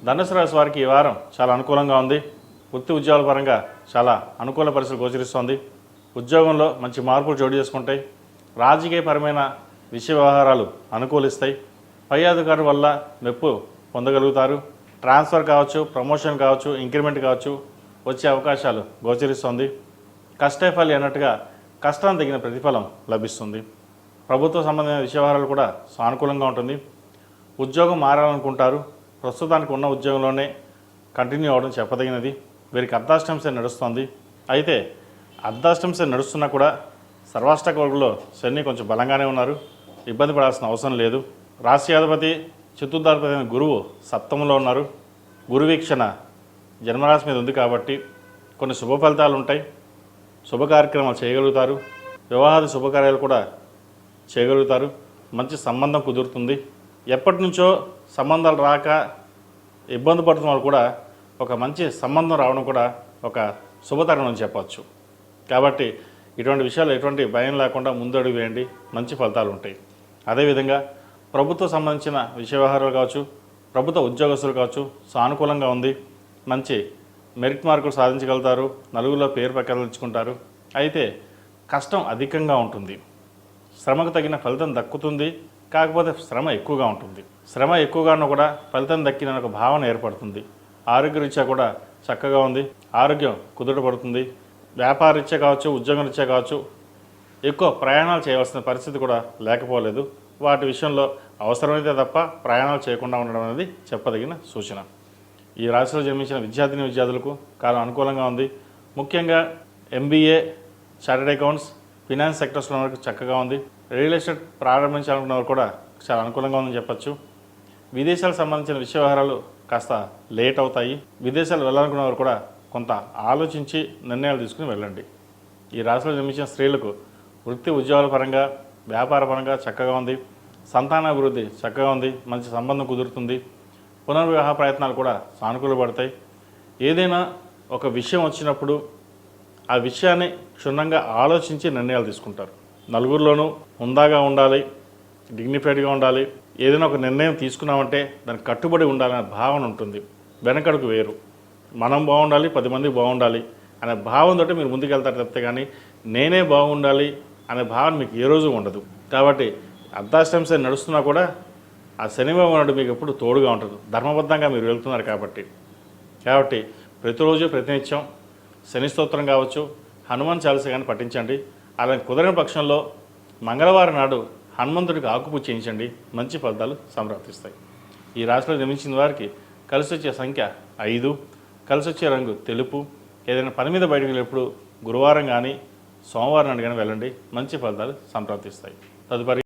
ధనుసు రాశి వారికి ఈ వారం చాలా అనుకూలంగా ఉంది. వృత్తి ఉద్యోగాల పరంగా చాలా అనుకూల పరిస్థితులు గోచరిస్తోంది. ఉద్యోగంలో మంచి మార్పులు చోటు చేసుకుంటాయి. రాజకీయపరమైన విషయ వ్యవహారాలు అనుకూలిస్తాయి. పై అధికారుల వల్ల మెప్పు పొందగలుగుతారు. ట్రాన్స్ఫర్ కావచ్చు, ప్రమోషన్ కావచ్చు, ఇంక్రిమెంట్ కావచ్చు వచ్చే అవకాశాలు గోచరిస్తోంది. కష్టే ఫలి అన్నట్టుగా కష్టం తగిన ప్రతిఫలం లభిస్తుంది. ప్రభుత్వ సంబంధమైన విషయ వ్యవహారాలు కూడా సానుకూలంగా ఉంటుంది. ఉద్యోగం మారాలనుకుంటారు. ప్రస్తుతానికి ఉన్న ఉద్యోగంలోనే కంటిన్యూ అవ్వడం చెప్పదగినది. వీరికి అర్ధాష్టమ శని నడుస్తుంది. అయితే అర్ధాష్టమ శని నడుస్తున్నా కూడా సర్వాష్టక వర్గంలో శని కొంచెం బలంగానే ఉన్నారు. ఇబ్బంది పడాల్సిన అవసరం లేదు. రాశ్యాధిపతి చతుర్థాధిపతి అయిన గురువు సప్తమంలో ఉన్నారు. గురు వీక్షణ జన్మరాశి మీద ఉంది కాబట్టి కొన్ని శుభ ఫలితాలు ఉంటాయి. శుభ కార్యక్రమాలు చేయగలుగుతారు. వివాహాది శుభకార్యాలు కూడా చేయగలుగుతారు. మంచి సంబంధం కుదురుతుంది. ఎప్పటి నుంచో సంబంధాలు రాక ఇబ్బంది పడుతున్న వాళ్ళు కూడా ఒక మంచి సంబంధం రావడం కూడా ఒక శుభతరుణం అని చెప్పవచ్చు. కాబట్టి ఇటువంటి విషయాలు ఎటువంటి భయం లేకుండా ముందడుగు వేయండి, మంచి ఫలితాలు ఉంటాయి. అదేవిధంగా ప్రభుత్వం సంబంధించిన విషయ వ్యవహారాలు కావచ్చు, ప్రభుత్వ ఉద్యోగస్తులు కావచ్చు సానుకూలంగా ఉంది. మంచి మెరిట్ మార్కులు సాధించగలుగుతారు. నలుగురిలో పేరు ప్రకటించుకుంటారు. అయితే కష్టం అధికంగా ఉంటుంది. శ్రమకు తగిన ఫలితం దక్కుతుంది. కాకపోతే శ్రమ ఎక్కువగా ఉంటుంది. శ్రమ ఎక్కువగా ఉన్నా కూడా ఫలితం దక్కిన ఒక భావన ఏర్పడుతుంది. ఆరోగ్యరీత్యా కూడా చక్కగా ఉంది. ఆరోగ్యం కుదుటపడుతుంది. వ్యాపారరీత్యా కావచ్చు, ఉద్యోగం రీత్యా కావచ్చు ఎక్కువ ప్రయాణాలు చేయవలసిన పరిస్థితి కూడా లేకపోలేదు. వాటి విషయంలో అవసరమైతే తప్ప ప్రయాణాలు చేయకుండా ఉండడం అనేది చెప్పదగిన సూచన. ఈ రాశిలో జన్మించిన విద్యార్థులకు కాలం అనుకూలంగా ఉంది. ముఖ్యంగా ఎంబీఏ, చార్టెడ్ అకౌంట్స్, ఫినాన్స్ సెక్టర్స్లో వరకు చక్కగా ఉంది. రియల్ ఎస్టేట్ ప్రారంభించాలనుకున్న వారు కూడా చాలా అనుకూలంగా ఉందని చెప్పచ్చు. విదేశాలకు సంబంధించిన విషయ వ్యవహారాలు కాస్త లేట్ అవుతాయి. విదేశాలు వెళ్ళాలనుకున్న వారు కూడా కొంత ఆలోచించి నిర్ణయాలు తీసుకుని వెళ్ళండి. ఈ రాశిలో జన్మించిన స్త్రీలకు వృత్తి ఉద్యోగాల పరంగా, వ్యాపార పరంగా చక్కగా ఉంది. సంతానాభివృద్ధి చక్కగా ఉంది. మంచి సంబంధం కుదురుతుంది. పునర్వివాహ ప్రయత్నాలు కూడా సానుకూలపడతాయి. ఏదైనా ఒక విషయం వచ్చినప్పుడు ఆ విషయాన్ని క్షుణ్ణంగా ఆలోచించి నిర్ణయాలు తీసుకుంటారు. నలుగురిలోనూ హుందాగా ఉండాలి, డిగ్నిఫైడ్గా ఉండాలి. ఏదైనా ఒక నిర్ణయం తీసుకున్నామంటే దానికి కట్టుబడి ఉండాలనే భావన ఉంటుంది. వెనకడుగు వేరు. మనం బాగుండాలి, 10 మంది బాగుండాలి అనే భావంతో మీరు ముందుకెళ్తారు తప్పితే కానీ నేనే బాగుండాలి అనే భావన మీకు ఏ రోజు ఉండదు. కాబట్టి అర్ధాష్టమ శని నడుస్తున్నా కూడా ఆ శనివారం నాడు మీకు ఎప్పుడు తోడుగా ఉంటుంది. ధర్మబద్ధంగా మీరు వెళ్తున్నారు కాబట్టి ప్రతిరోజు ప్రతినిత్యం శని స్తోత్రం కావచ్చు, హనుమాన్ చాలీస కానీ పఠించండి. అలా కుదరని పక్షంలో మంగళవారం నాడు హనుమంతుడికి ఆకుపూజ చేయించండి. మంచి ఫలితాలు సంప్రాప్తిస్తాయి. ఈ రాశిలో జన్మించిన వారికి కలిసి వచ్చే సంఖ్య 5, కలిసి వచ్చే రంగు తెలుపు. ఏదైనా పని మీద బయటకు వెళ్ళినప్పుడు గురువారం కానీ సోమవారం నాడు కానీ వెళ్ళండి. మంచి ఫలితాలు సంప్రాప్తిస్తాయి. తదుపరి